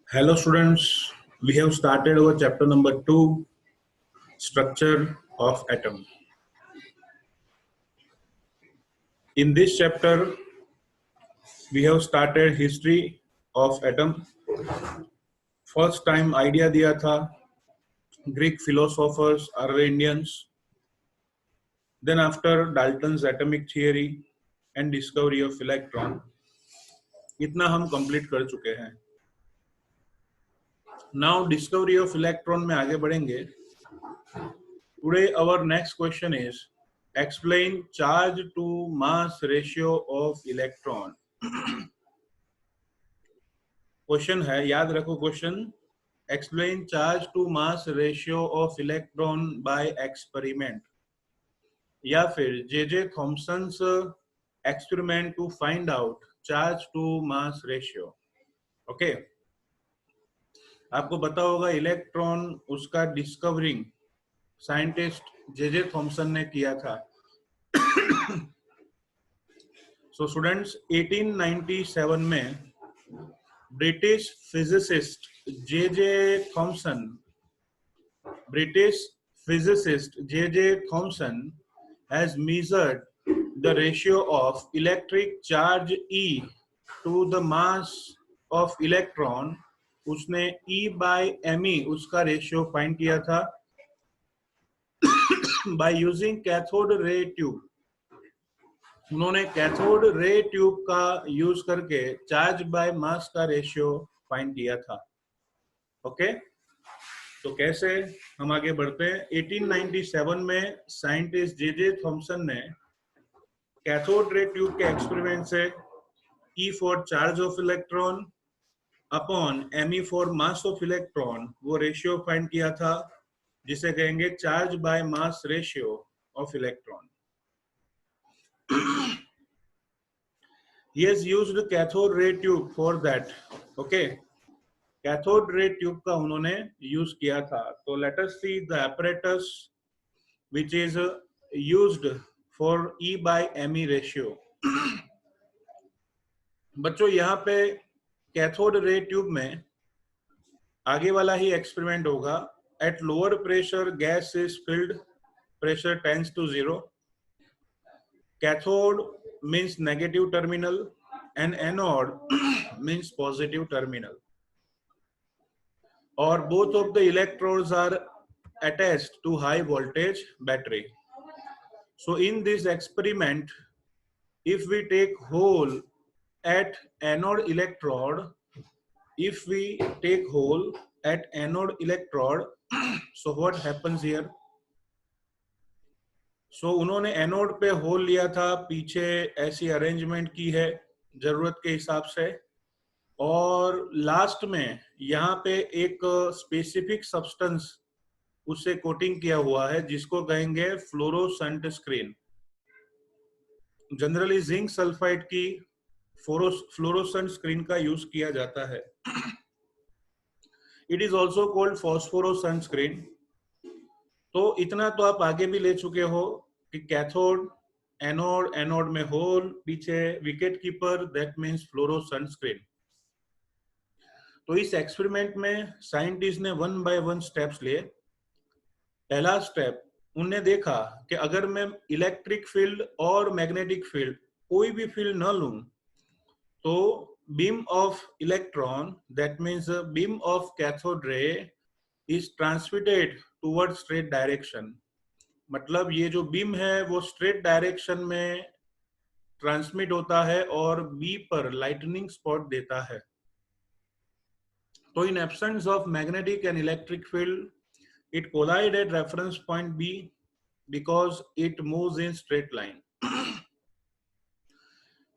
Hello students, we have started our chapter number 2, structure of atom. In this chapter, we have started history of atom. First time idea दिया था Greek philosophers, early Indians. Then after Dalton's atomic theory and discovery of electron, इतना हम complete कर चुके हैं. Now discovery of electron में आगे बढ़ेंगे. Today our next question is explain charge to mass ratio of electron. Question है, याद रखो question, explain charge to mass ratio of electron by experiment, या फिर J Thomson's experiment to find out charge to mass ratio. Okay, आपको पता होगा electron उसका discovering scientist J Thomson ने किया था. सो स्टूडेंट्स, 1897 में British physicist J Thomson has measured the ratio of electric charge E to the mass of electron. उसने E by me उसका रेशियो फाइंड किया था by using cathode ray tube. उन्होंने cathode ray tube का use करके charge by मास का ratio find किया था. ओके, तो कैसे हम आगे बढ़ते हैं. 1897 में साइंटिस्ट जे थॉमसन ने कैथोड रे ट्यूब के एक्सपेरिमेंट से E for charge of electron upon Me for mass of electron वो रेशियो फाइंड किया था, जिसे कहेंगे charge by mass ratio of electron. He has used cathode ray tube for that. Okay, cathode ray tube का उन्होंने use किया था. तो let us see the apparatus which is used for E by Me ratio. बच्चों, यहाँ पे cathode ray tube में आगे वाला ही एक्सपेरिमेंट होगा. At lower pressure gas is filled, pressure tends to 0. Cathode means negative terminal and anode means positive terminal, or both of the electrodes are attached to high voltage battery. So in this experiment, if we take hole at anode electrode, so what happens here? सो उन्होंने anode पे whole लिया था, पीछे ऐसी arrangement की है जरूरत के हिसाब से, और लास्ट में यहाँ पे एक स्पेसिफिक सब्सटेंस उससे कोटिंग किया हुआ है जिसको कहेंगे fluorescent screen. Generally zinc sulphide की फ्लोरोसेंट स्क्रीन का यूज किया जाता है. It is also called phosphorescent screen. तो इतना तो आप आगे भी ले चुके हो कि कैथोड, एनोड, एनोड में होल, पीछे wicket keeper, that means fluorescent screen. तो इस एक्सपेरिमेंट में साइंटिस्ट ने 1 by 1 स्टेप्स लिए. पहला स्टेप, उन्होंने देखा कि अगर मैं इलेक्ट्रिक फील्ड और मैग्नेटिक फील्ड कोई भी फील्ड न लूं तो beam of electron, that means beam of cathode रे is transmitted toward straight direction. मतलब ये जो बीम है वो स्ट्रेट डायरेक्शन में ट्रांसमिट होता है और बी पर लाइटनिंग स्पॉट देता है. तो in absence of magnetic and electric field, it collide at reference point B because it moves in straight line.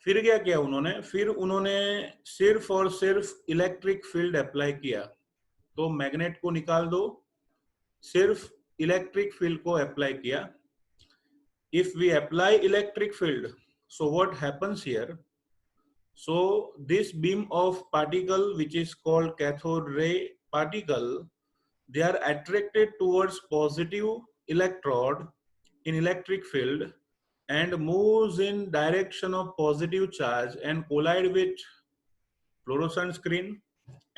फिर क्या किया उन्होंने? फिर उन्होंने सिर्फ और सिर्फ इलेक्ट्रिक फील्ड अप्लाई किया. तो मैग्नेट को निकाल दो, सिर्फ इलेक्ट्रिक फील्ड को अप्लाई किया. If we apply electric field, so what happens here? So this beam of particle which is called cathode ray particle, they are attracted towards positive electrode in electric field and moves in direction of positive charge and collide with fluorescent screen.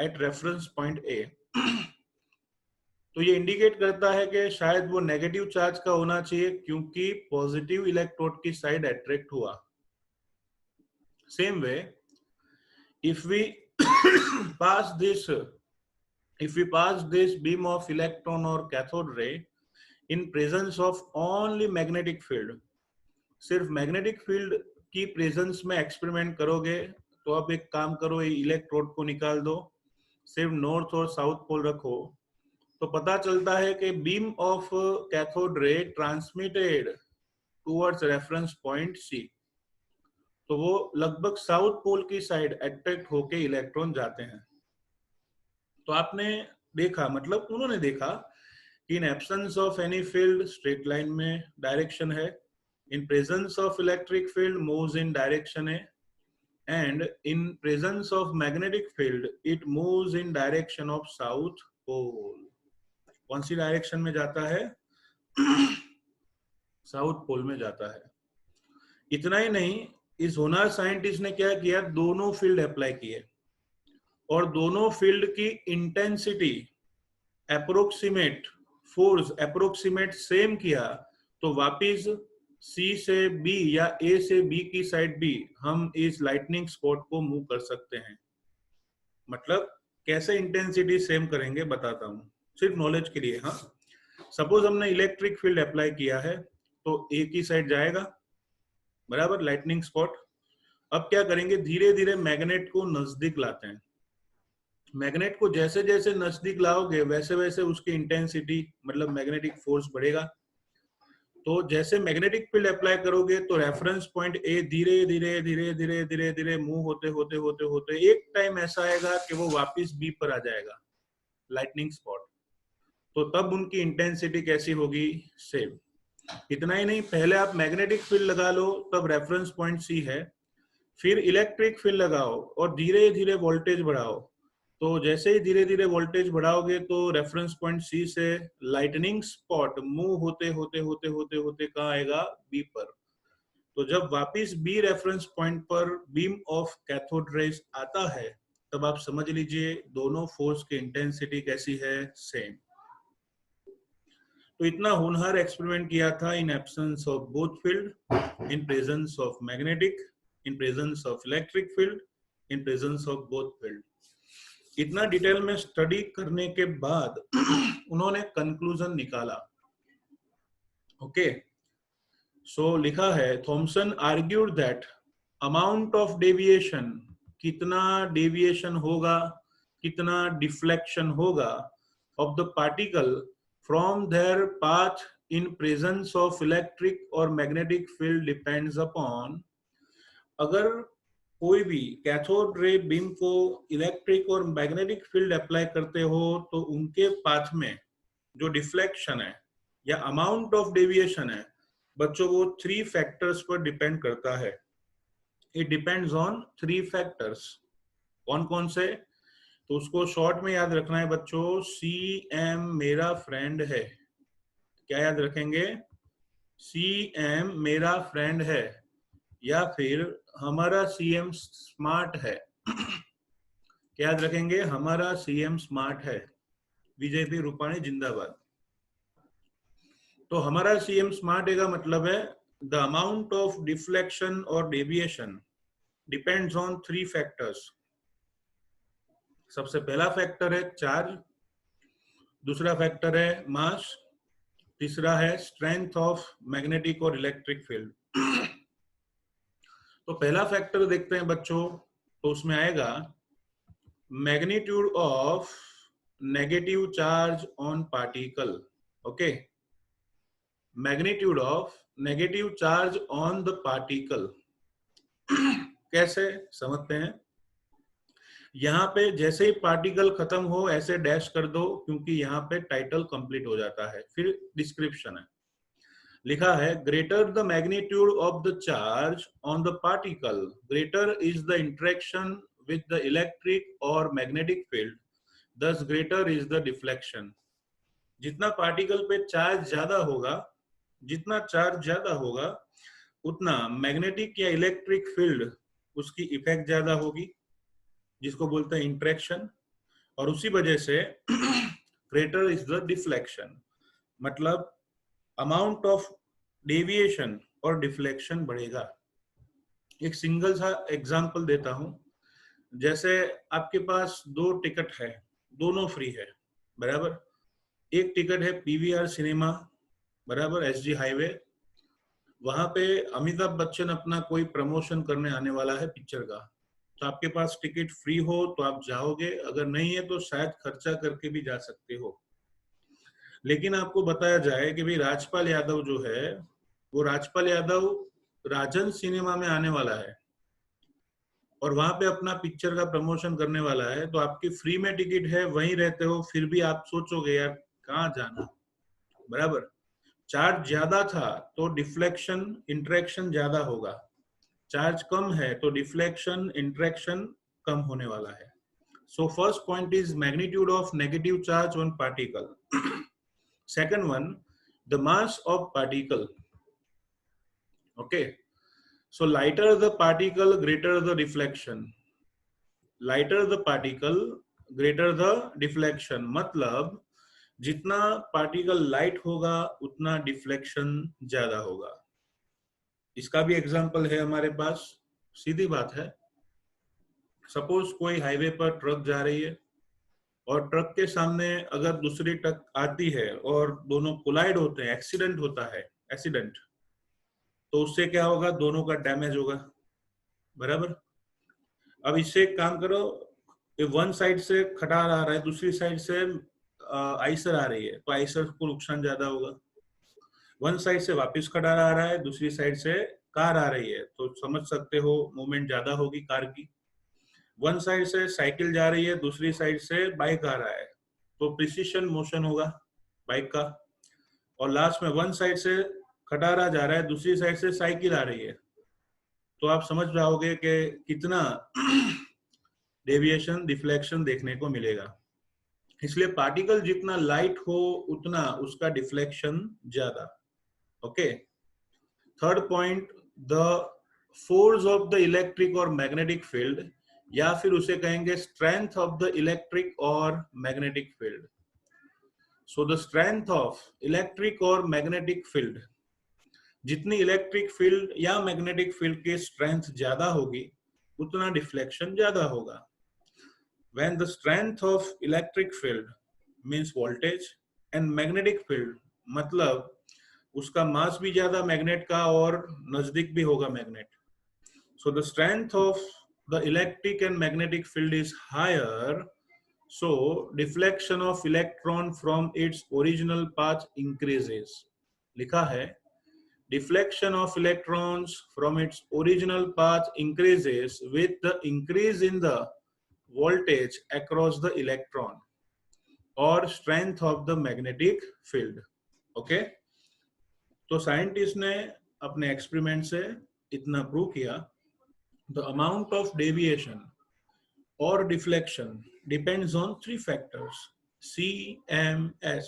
At reference point A, तो ये indicate करता है कि शायद वो negative charge का होना चाहिए क्योंकि पॉजिटिव इलेक्ट्रोड की साइड अट्रैक्ट हुआ। Same way if we pass this if we pass this beam of electron or cathode ray in presence of only magnetic field, सिर्फ मैग्नेटिक फील्ड की प्रेजेंस में experiment करोगे तो आप एक काम करो, ये इलेक्ट्रोड को निकाल दो, सिर्फ नॉर्थ और साउथ पोल रखो, तो पता चलता है कि beam of cathode ray transmitted towards reference point C, तो वो लगभग साउथ पोल की साइड अट्रैक्ट होके इलेक्ट्रॉन जाते हैं। तो आपने देखा, मतलब उन्होंने देखा कि in absence of any field straight line में डायरेक्शन है, in presence of electric field moves in direction है, and in presence of magnetic field it moves in direction of south pole. कौन सी डायरेक्शन में जाता है? साउथ पोल में जाता है। इतना ही नहीं, इस होनार साइंटिस्ट ने क्या किया, दोनों फील्ड अप्लाई किए और दोनों फील्ड की intensity approximate, force approximate same किया, तो वापिस सी से बी या ए से बी की साइड भी हम इस लाइटनिंग स्पॉट को मूव कर सकते हैं। मतलब कैसे इंटेंसिटी सेम करेंगे बताता हूं, सिर्फ नॉलेज के लिए। हाँ, सपोज हमने इलेक्ट्रिक फील्ड अप्लाई किया है तो ए की साइड जाएगा, बराबर, लाइटनिंग स्पॉट। अब क्या करेंगे, धीरे धीरे मैग्नेट को नजदीक लाते हैं। मैग्नेट को जैसे जैसे नजदीक लाओगे वैसे वैसे उसकी इंटेंसिटी, मतलब मैग्नेटिक फोर्स बढ़ेगा। तो जैसे मैग्नेटिक फील्ड अप्लाई करोगे तो रेफरेंस पॉइंट ए धीरे धीरे धीरे धीरे धीरे धीरे मूव होते होते होते होते एक टाइम ऐसा आएगा कि वो वापस बी पर आ जाएगा, लाइटनिंग स्पॉट। तो तब उनकी इंटेंसिटी कैसी होगी, सेम। इतना ही नहीं, पहले आप मैग्नेटिक फील्ड लगा लो, तब रेफरेंस पॉइंट सी है, फिर इलेक्ट्रिक फील्ड लगाओ और धीरे धीरे वोल्टेज बढ़ाओ। तो जैसे ही धीरे धीरे वोल्टेज बढ़ाओगे तो रेफरेंस पॉइंट सी से लाइटनिंग स्पॉट मूव होते होते होते होते होते कहाँ आएगा, बी पर। तो जब वापिस बी रेफरेंस पॉइंट पर बीम ऑफ कैथोड रेज आता है, तब आप समझ लीजिए दोनों फोर्स की इंटेंसिटी कैसी है, सेम। तो इतना होनहार एक्सपेरिमेंट किया था इन absence of both field, in presence of magnetic, in presence of electric field, in presence of both field. इतना डिटेल में स्टडी करने के बाद उन्होंने कंक्लूजन निकाला। ओके, सो लिखा है, Thomson argued that amount of deviation, कितना डेविएशन होगा, कितना डिफ्लेक्शन होगा of the particle from their path in presence of electric और मैग्नेटिक फील्ड डिपेंड्स अपॉन, अगर कोई भी कैथोड रे बीम को इलेक्ट्रिक और मैग्नेटिक फील्ड अप्लाई करते हो तो उनके पाथ में जो डिफ्लेक्शन है या अमाउंट ऑफ डेविएशन है बच्चों, वो 3 फैक्टर्स पर डिपेंड करता है। It depends on 3 factors. कौन कौन से? तो उसको शॉर्ट में याद रखना है बच्चों, CM मेरा फ्रेंड है। क्या याद रखेंगे? CM मेरा फ्रेंड है, या फिर हमारा CM स्मार्ट है। क्या याद रखेंगे? हमारा CM स्मार्ट है। बीजेपी रूपाणी जिंदाबाद। तो हमारा CM स्मार्ट है का मतलब है द अमाउंट ऑफ डिफ्लेक्शन और डेविएशन डिपेंड्स ऑन 3 फैक्टर्स। सबसे पहला फैक्टर है चार्ज, दूसरा फैक्टर है मास, तीसरा है स्ट्रेंथ ऑफ मैग्नेटिक और इलेक्ट्रिक फील्ड। तो पहला फैक्टर देखते हैं बच्चों, तो उसमें आएगा magnitude of negative charge on particle. Okay, magnitude of negative charge on the particle. कैसे समझते हैं? यहाँ पे जैसे ही पार्टिकल खत्म हो ऐसे डैश कर दो, क्योंकि यहाँ पे टाइटल कंप्लीट हो जाता है, फिर डिस्क्रिप्शन है। लिखा है, greater the magnitude of the charge on the particle, greater is the interaction with the electric और magnetic field, thus greater is the deflection। जितना पार्टिकल पे चार्ज ज्यादा होगा, जितना चार्ज ज्यादा होगा उतना मैग्नेटिक या इलेक्ट्रिक फील्ड उसकी इफेक्ट ज्यादा होगी, जिसको बोलते हैं इंटरेक्शन। और उसी वजह से ग्रेटर इज द डिफ्लेक्शन, मतलब अमाउंट ऑफ डेविएशन और डिफ्लेक्शन बढ़ेगा। एक सिंगल सा एग्जांपल देता हूं, जैसे आपके पास 2 टिकट है, दोनों फ्री है, बराबर। एक टिकट है पीवीआर सिनेमा, बराबर, एसजी हाईवे, वहां पे अमिताभ बच्चन अपना कोई प्रमोशन करने आने वाला है पिक्चर का, तो आपके पास टिकट फ्री हो तो आप जाओगे, अगर नहीं है तो शायद खर्चा करके भी जा सकते हो। लेकिन आपको बताया जाए कि भाई राजपाल यादव जो है, वो राजपाल यादव राजन सिनेमा में आने वाला है और वहां पे अपना पिक्चर का प्रमोशन करने वाला है, तो आपकी फ्री में टिकट है, वहीं रहते हो, फिर भी आप सोचोगे यार कहाँ जाना, बराबर। चार्ज ज्यादा था तो डिफ्लेक्शन इंटरेक्शन ज्यादा होगा, चार्ज कम है तो डिफ्लेक्शन इंटरेक्शन कम होने वाला है। So first point is magnitude of negative charge on particle. Second one, the mass of particle. Okay, so lighter the particle, greater the deflection. Lighter the particle, greater the deflection, मतलब जितना particle light होगा उतना deflection ज्यादा होगा। इसका भी example है हमारे पास, सीधी बात है। सपोज कोई हाईवे पर ट्रक जा रही है और ट्रक के सामने अगर दूसरी ट्रक आती है और दोनों कोलाइड होते हैं, एक्सीडेंट होता है, एक्सीडेंट, तो उससे क्या होगा, दोनों का डैमेज होगा, बराबर। अब इससे एक काम करो, वन साइड से खटार आ रहा है, दूसरी साइड से आइसर आ रही है, तो आइसर को नुकसान ज्यादा होगा। वन साइड से वापस खटार आ रहा है, दूसरी साइड से कार आ रही है, तो समझ सकते हो मूवमेंट ज्यादा होगी कार की। वन साइड से साइकिल जा रही है, दूसरी साइड से बाइक आ रहा है, तो प्रिसिशन मोशन होगा बाइक का। और लास्ट में वन साइड से खटारा जा रहा है, दूसरी साइड से साइकिल आ रही है, तो आप समझ जाओगे कि कितना डेविएशन डिफ्लेक्शन देखने को मिलेगा। इसलिए पार्टिकल जितना लाइट हो उतना उसका डिफ्लेक्शन ज्यादा। Okay, third point, the force of the electric और मैग्नेटिक फील्ड, या फिर उसे कहेंगे स्ट्रेंथ ऑफ द इलेक्ट्रिक और magnetic field. So the strength of electric और मैग्नेटिक फील्ड, जितनी इलेक्ट्रिक फील्ड या मैग्नेटिक फील्ड की स्ट्रेंथ ज्यादा होगी उतना डिफ्लेक्शन ज्यादा होगा। When the strength of electric field means voltage and magnetic field, मतलब उसका मास भी ज्यादा मैग्नेट का और नजदीक भी होगा magnet. So the strength of the electric and magnetic field is higher, so deflection of electron from its original path increases. लिखा है deflection of electrons from its original path increases with the increase in the voltage across the electron or strength of the magnetic field. Okay, तो scientist ने अपने experiment से इतना prove किया, the amount of deviation और deflection depends on 3 factors, CMS,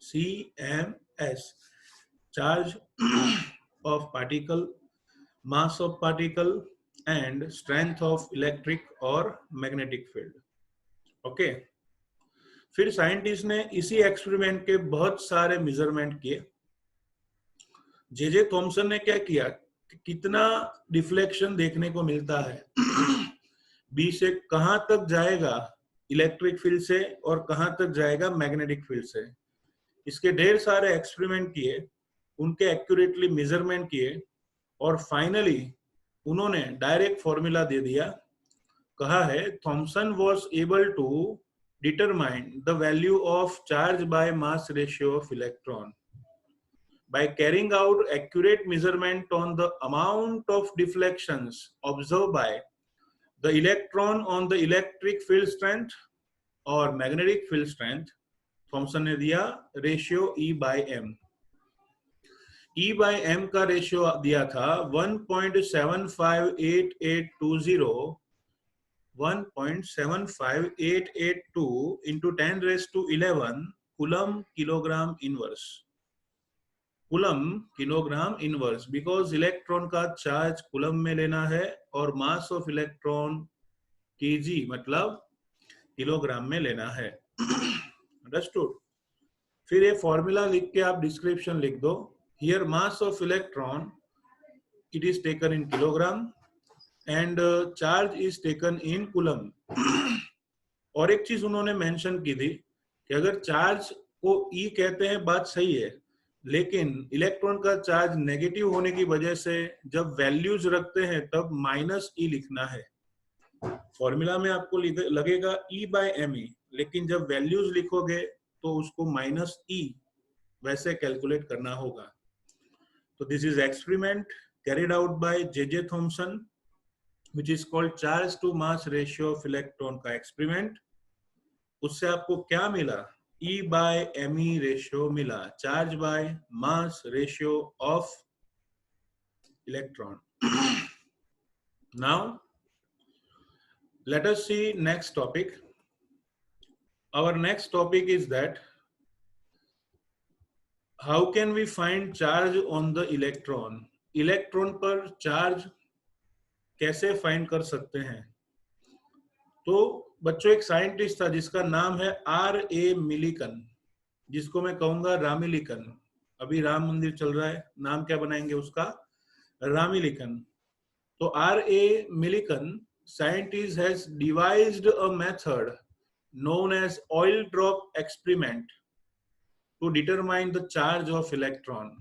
CMS, charge of particle, mass of particle and strength of electric और magnetic field. Okay, फिर scientist ने इसी एक्सपेरिमेंट के बहुत सारे मेजरमेंट किए। जे थॉमसन ने क्या किया, कितना डिफ्लेक्शन देखने को मिलता है, बी से कहां तक जाएगा इलेक्ट्रिक फील्ड से और कहां तक जाएगा मैग्नेटिक फील्ड से। इसके ढेर सारे एक्सपेरिमेंट किए, उनके एक्यूरेटली मेजरमेंट किए और फाइनली उन्होंने डायरेक्ट फॉर्मूला दे दिया। कहा है Thomson was able to determine the value of charge by mass ratio of electron by carrying out accurate measurement on the amount of deflections observed by the electron on the electric field strength और magnetic field strength। Thompson ने दिया ratio E/m। E/m का ratio दिया था 1.758820, 1.75882 into 10⁻11 coulomb kilogram inverse, coulomb kilogram inverse, because electron का charge coulomb में लेना है और मास ऑफ इलेक्ट्रॉन केजी मतलब किलोग्राम में लेना है। अंडरस्टूड। फिर ये फॉर्मूला लिख के आप डिस्क्रिप्शन लिख दो, here mass of electron it is taken in kilogram and charge is taken in coulomb. और एक चीज उन्होंने मेंशन की थी कि अगर चार्ज को ई कहते हैं बात सही है, लेकिन इलेक्ट्रॉन का चार्ज नेगेटिव होने की वजह से जब वैल्यूज रखते हैं तब माइनस ई लिखना है। फॉर्मूला में आपको लगेगा ई बाय एम ई, लेकिन जब वैल्यूज लिखोगे तो उसको माइनस ई वैसे कैलकुलेट करना होगा। तो this is experiment carried out by J.J. Thomson, which is called charge to mass ratio of electron का experiment। उससे आपको क्या मिला? E by me रेशियो मिला, charge by mass ratio of electron. Now let us see next topic. Our next topic is that how can we find charge on the electron? Electron पर charge कैसे find कर सकते हैं? तो बच्चों एक scientist था जिसका नाम है R.A. मिलिकन, जिसको मैं कहूंगा रामिलिकन। अभी राम मंदिर चल रहा है, नाम क्या बनाएंगे उसका? रामिलिकन। तो R.A. Millikan scientist has devised a method known as oil drop experiment to determine the charge of electron।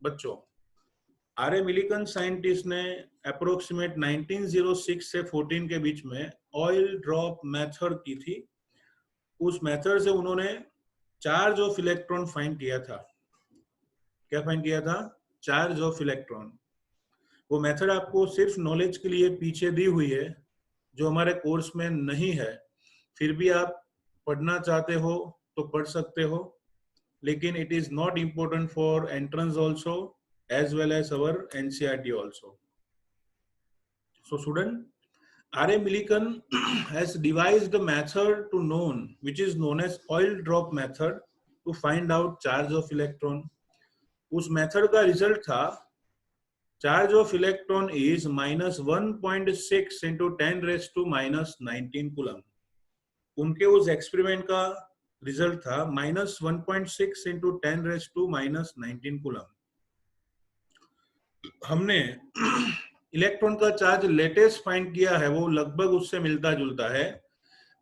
बच्चों आर ए मिलिकन साइंटिस्ट ने अप्रोक्सीमेट 1906 से 14 के बीच में ऑयल ड्रॉप मेथड की थी। उस मेथड से उन्होंने चार्ज ऑफ इलेक्ट्रॉन फाइंड किया था। क्या फाइंड किया था? Charge of electron. वो मेथड आपको सिर्फ नॉलेज के लिए पीछे दी हुई है, जो हमारे कोर्स में नहीं है। फिर भी आप पढ़ना चाहते हो तो पढ़ सकते हो, लेकिन it is not important for entrance also as well as our NCERT also. So student, R.A. Millikan has devised a method to known which is known as oil drop method to find out charge of electron. उस method का result था charge of electron is -1.6 into 10⁻⁻19 coulomb. उनके उस experiment का result था -1.6 into 10⁻⁻19 coulomb. हमने electron का charge latest find किया है, वो लगभग उससे मिलता जुलता है।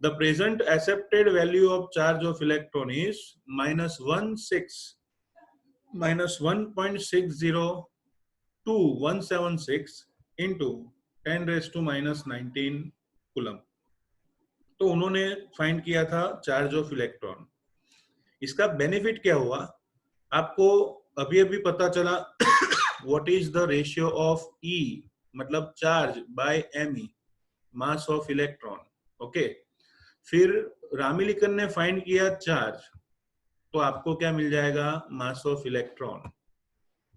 The present accepted value of charge of electron is -1.60 to 176 into 10⁻⁻19 coulomb. तो उन्होंने फाइंड किया था चार्ज ऑफ इलेक्ट्रॉन। इसका बेनिफिट क्या हुआ आपको अभी अभी पता चला। What is the ratio of E, मतलब charge by me, mass of electron. Okay, फिर रामिलिकन ने फाइंड किया चार्ज, तो आपको क्या मिल जाएगा? मास ऑफ इलेक्ट्रॉन।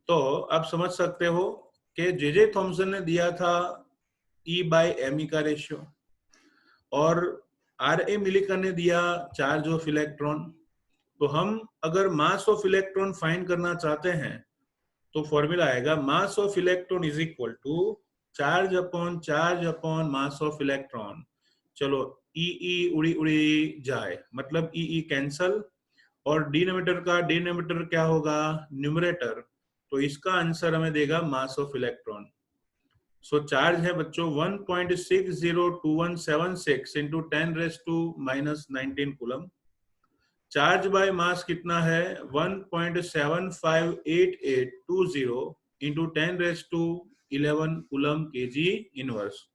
तो आप समझ सकते हो कि जे थॉमसन ने दिया था E बाय me का रेशियो और R.A. मिलिकन ने दिया चार्ज ऑफ इलेक्ट्रॉन। तो हम अगर मास ऑफ इलेक्ट्रॉन फाइंड करना चाहते हैं तो फॉर्मूला आएगा mass of electron is equal to charge upon mass of electron. चलो ई उड़ी उड़ी जाए, मतलब ई कैंसल, और डिनोमिनेटर का डिनोमिनेटर क्या होगा? न्यूमरेटर। तो इसका आंसर हमें देगा mass of electron. So charge है बच्चों 1.602176 into 10⁻⁻19 coulomb. Charge by mass कितना है? 1.758820 into 10⁻11 कूलम kg इनवर्स।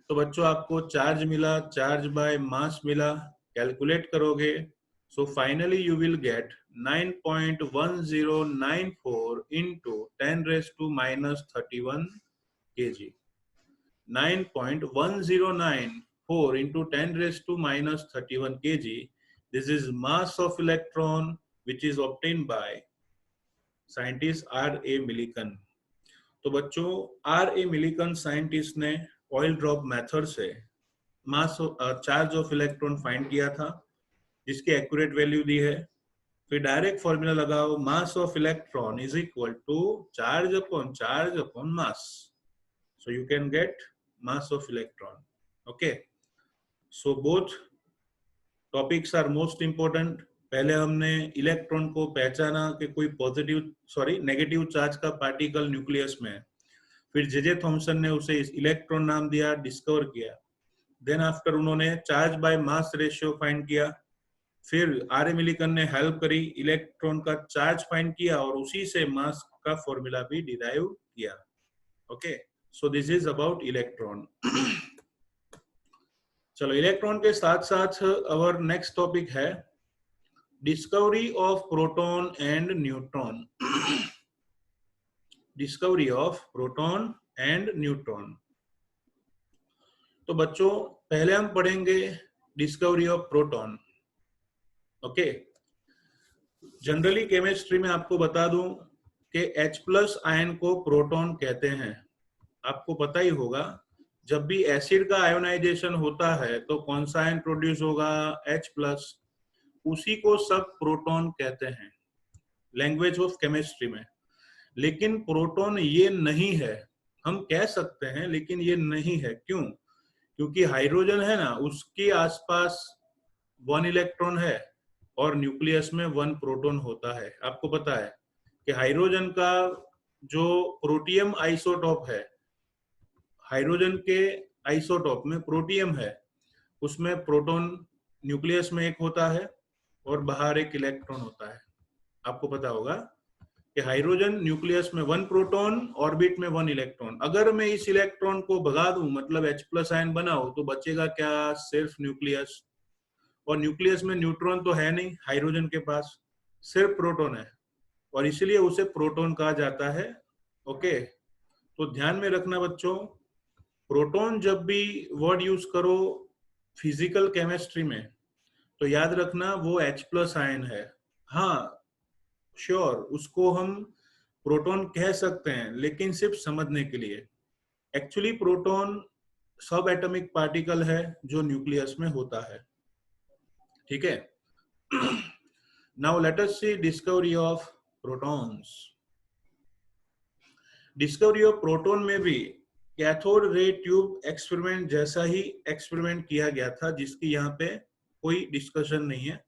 तो बच्चों आपको चार्ज मिला, चार्ज बाय मास मिला, कैलकुलेट करोगे so finally you will get 9.1094 into 10⁻31 kg। 9.1094 into 10⁻31 kg. This is mass of electron which is obtained by scientist R.A. Millikan। तो बच्चों R.A. Millikan साइंटिस्ट ने oil drop method से मास charge of electron find किया था, जिसकी accurate value दी है। फिर direct formula लगाओ, mass of electron is equal to charge upon mass, so you can get mass of electron। okay, so both topics are most important. पहले हमने electron को पहचाना कि कोई नेगेटिव चार्ज का पार्टिकल न्यूक्लियस में है। फिर जे थॉमसन ने उसे इलेक्ट्रॉन नाम दिया, डिस्कवर किया। देन आफ्टर उन्होंने charge by mass ratio find किया। फिर आर मिलिकन ने हेल्प करी, इलेक्ट्रॉन का चार्ज फाइंड किया और उसी से मास का फॉर्मूला भी डिराइव किया। Okay, so this is about electron. चलो, इलेक्ट्रॉन के साथ साथ अवर नेक्स्ट टॉपिक है discovery of proton and neutron. Discovery of proton and neutron. तो बच्चों, पहले हम पढ़ेंगे discovery of proton. Okay, generally chemistry में आपको बता दूं कि H+ आयन को प्रोटॉन कहते हैं। आपको पता ही होगा, जब भी एसिड का आयोनाइजेशन होता है तो कौन सा आयन प्रोड्यूस होगा? H+। उसी को सब प्रोटॉन कहते हैं लैंग्वेज ऑफ केमिस्ट्री में। लेकिन प्रोटॉन ये नहीं है, हम कह सकते हैं लेकिन ये नहीं है। क्यों? क्योंकि हाइड्रोजन है ना, उसके आसपास 1 इलेक्ट्रॉन है और न्यूक्लियस में 1 प्रोटॉन होता है। आपको पता है कि हाइड्रोजन का जो प्रोटियम आइसोटोप है, हाइड्रोजन के आइसोटोप में प्रोटियम है, उसमें प्रोटॉन न्यूक्लियस में एक होता है और बाहर एक इलेक्ट्रॉन होता है। आपको पता होगा कि हाइड्रोजन न्यूक्लियस में 1 प्रोटॉन, ऑर्बिट में 1 इलेक्ट्रॉन। अगर मैं इस इलेक्ट्रॉन को भगा दूं, मतलब H+ आयन बनाऊं, तो बचेगा क्या? सिर्फ न्यूक्लियस। और न्यूक्लियस में न्यूट्रॉन तो है नहीं हाइड्रोजन के पास, सिर्फ प्रोटॉन है और इसलिए उसे प्रोटॉन कहा जाता है। ओके, तो ध्यान में रखना बच्चों, प्रोटॉन जब भी वर्ड यूज करो फिजिकल केमिस्ट्री में तो याद रखना वो H+ आयन है। हाँ श्योर, उसको हम प्रोटॉन कह सकते हैं लेकिन सिर्फ समझने के लिए। एक्चुअली प्रोटॉन सब एटॉमिक पार्टिकल है जो न्यूक्लियस में होता है। ठीक है। Now let us see discovery of protons. Discovery of proton में भी कैथोड रे ट्यूब एक्सपेरिमेंट जैसा ही एक्सपेरिमेंट किया गया था, जिसकी यहाँ पे कोई डिस्कशन नहीं है।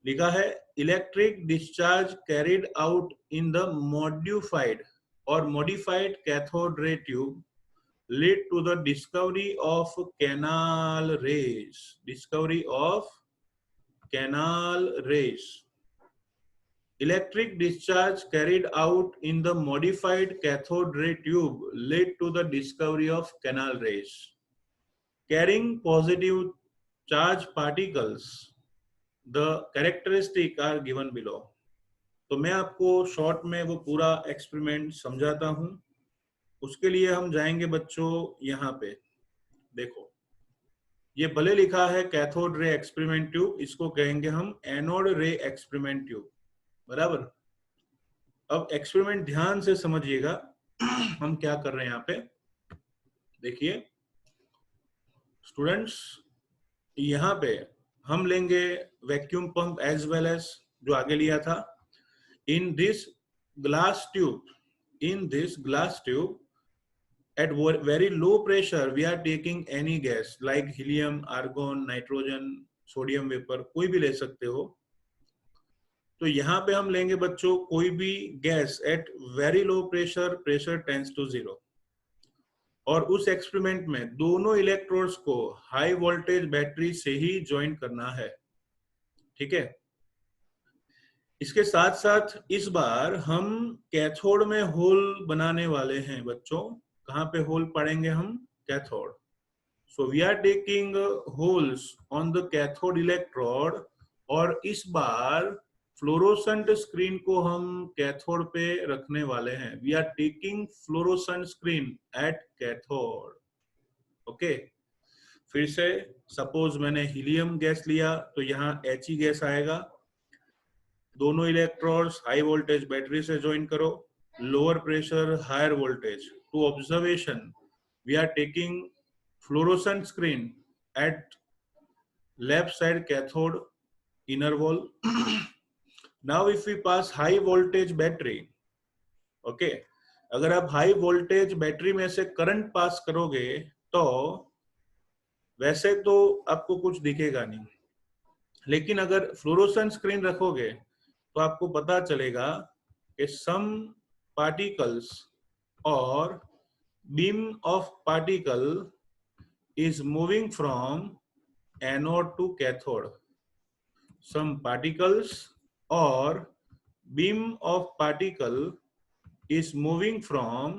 लिखा है electric discharge carried out in the modified cathode ray tube lead to the discovery of canal rays. Discovery of canal rays. Electric discharge carried out in the modified cathode ray tube led to the discovery of canal rays carrying positive charge particles. The characteristics are given below. तो मैं आपको short में वो पूरा experiment समझाता हूं। उसके लिए हम जाएंगे बच्चों यहाँ पे। देखो, ये भले लिखा है कैथोड रे एक्सपेरिमेंट ट्यूब, इसको कहेंगे हम एनोड रे एक्सपेरिमेंट ट्यूब, बराबर। अब एक्सपेरिमेंट ध्यान से समझिएगा हम क्या कर रहे हैं यहाँ पे। देखिए स्टूडेंट्स, यहाँ पे हम लेंगे vacuum pump as well as जो आगे लिया था। In this glass tube at very low pressure we are taking any gas like helium, argon, nitrogen, sodium vapor, कोई भी ले सकते हो। तो यहाँ पे हम लेंगे बच्चों कोई भी gas at very low pressure, pressure tends to 0, और उस एक्सपेरिमेंट में दोनों इलेक्ट्रोड्स को हाई वोल्टेज बैटरी से ही ज्वाइन करना है। ठीक है। इसके साथ साथ इस बार हम कैथोड में होल बनाने वाले हैं बच्चों। कहाँ पे होल पड़ेंगे हम? Cathode. So we are taking holes on the cathode electrode, और इस बार फ्लोरोसेंट स्क्रीन को हम कैथोड पे रखने वाले हैं। We are taking fluorescent screen at cathode. Okay, फिर से सपोज मैंने हीलियम गैस लिया तो यहाँ He गैस आएगा। दोनों इलेक्ट्रोड्स हाई वोल्टेज बैटरी से ज्वाइन करो, lower pressure higher voltage. Two observation we are taking fluorescent screen at left side cathode inner wall. Now if we pass high voltage battery, okay, अगर आप high voltage battery में से current pass करोगे तो वैसे तो आपको कुछ दिखेगा नहीं, लेकिन अगर फ्लोरोसेंट स्क्रीन रखोगे तो आपको पता चलेगा कि सम पार्टिकल्स और beam of particle is moving from anode to cathode. Some particles or beam of particle is moving from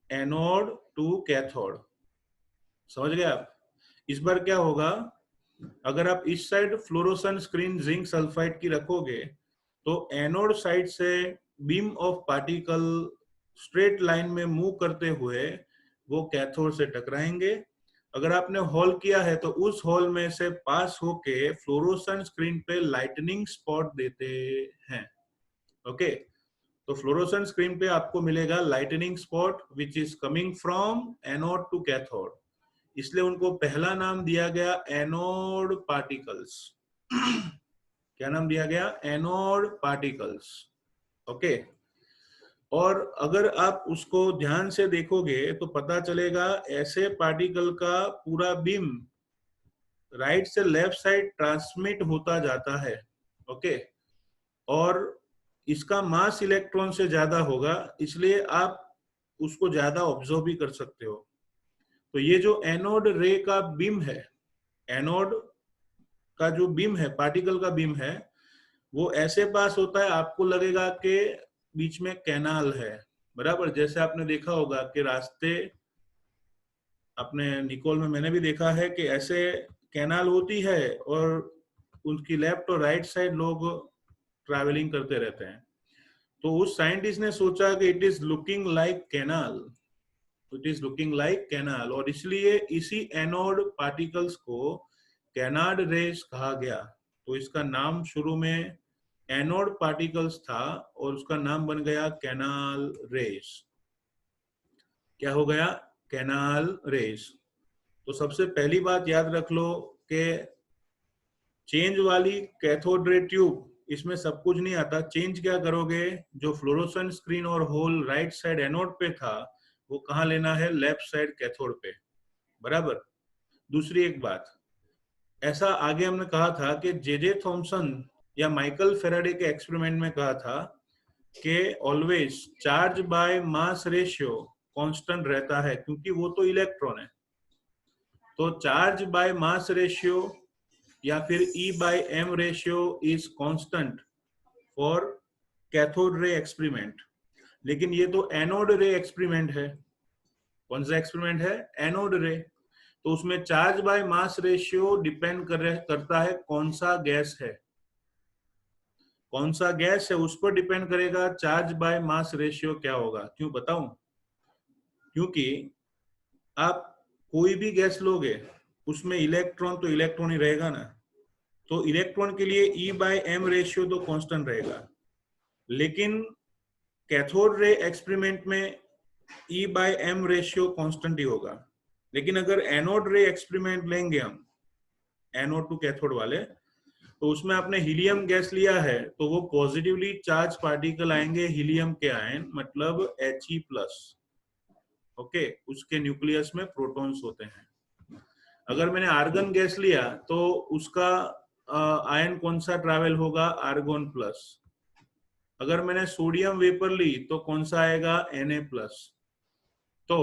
anode to cathode. समझ गए आप? इस बार क्या होगा, अगर आप इस side fluorescent screen zinc sulphide की रखोगे तो एनोड साइड से beam of particle straight line में मूव करते हुए वो कैथोड से टकराएंगे। अगर आपने होल किया है तो उस होल में से पास होके फ्लोरोसेंट स्क्रीन पे लाइटनिंग स्पॉट देते हैं। ओके, तो फ्लोरोसेंट स्क्रीन पे आपको मिलेगा lightning spot which is coming from anode to cathode, इसलिए उनको पहला नाम दिया गया एनोड पार्टिकल्स। क्या नाम दिया गया? Anode particles. ओके, और अगर आप उसको ध्यान से देखोगे तो पता चलेगा ऐसे पार्टिकल का पूरा बीम राइट से लेफ्ट साइड ट्रांसमिट होता जाता है। ओके, और इसका मास इलेक्ट्रॉन से ज्यादा होगा, इसलिए आप उसको ज्यादा ऑब्जर्व भी कर सकते हो। तो ये जो एनोड रे का बीम है, एनोड का जो बीम है, पार्टिकल का बीम है, वो ऐसे पास होता है आपको लगेगा कि बीच में कैनाल है, बराबर। जैसे आपने देखा होगा कि रास्ते, अपने निकोल में मैंने भी देखा है कि ऐसे कैनाल होती है और उनकी लेफ्ट और राइट साइड लोग ट्रैवलिंग करते रहते हैं। तो उस साइंटिस्ट ने सोचा कि it is looking like canal, it is looking like canal, और इसलिए इसी एनोड पार्टिकल्स को कैनार्ड रेस कहा गया। तो इसका नाम शुरू में एनोड पार्टिकल्स था और उसका नाम बन गया कैनाल रेस। क्या हो गया? Canal rays. तो सबसे पहली बात याद रख लो कि चेंज वाली कैथोड रे ट्यूब, इसमें सब कुछ नहीं आता। चेंज क्या करोगे, जो फ्लोरोसेंट स्क्रीन और होल राइट साइड एनोड पे था वो कहाँ लेना है? लेफ्ट साइड कैथोड पे, बराबर। दूसरी एक बात, ऐसा आगे हमने कहा था कि जे थॉमसन या माइकल फेराडे के एक्सपेरिमेंट में कहा था कि always charge by mass ratio constant रहता है, क्योंकि वो तो इलेक्ट्रॉन है। तो चार्ज बाय मास रेशियो या फिर E by M ratio is constant for cathode ray experiment. लेकिन ये तो एनोड रे एक्सपेरिमेंट है। कौन सा एक्सपेरिमेंट है? एनोड रे। तो उसमें charge by mass ratio depend करता है कौन सा गैस है, कौन सा गैस है उस पर डिपेंड करेगा चार्ज बाय मास रेशियो क्या होगा। क्यों बताऊं? क्योंकि आप कोई भी गैस लोगे उसमें इलेक्ट्रॉन तो इलेक्ट्रॉन ही रहेगा ना, तो इलेक्ट्रॉन के लिए E by M रेशियो तो कांस्टेंट रहेगा। लेकिन कैथोड रे एक्सपेरिमेंट में E by M ratio constant ही होगा। लेकिन अगर एनोड रे एक्सपेरिमेंट लेंगे हम, एनोड टू कैथोड वाले, तो उसमें आपने हीलियम गैस लिया है तो वो पॉजिटिवली चार्ज पार्टिकल आएंगे हीलियम के आयन, मतलब He+। ओके, उसके न्यूक्लियस में प्रोटॉन्स होते हैं। अगर मैंने आर्गन गैस लिया तो उसका आयन कौन सा ट्रैवल होगा? आर्गोन+। अगर मैंने सोडियम वेपर ली तो कौन सा आएगा? Na+। तो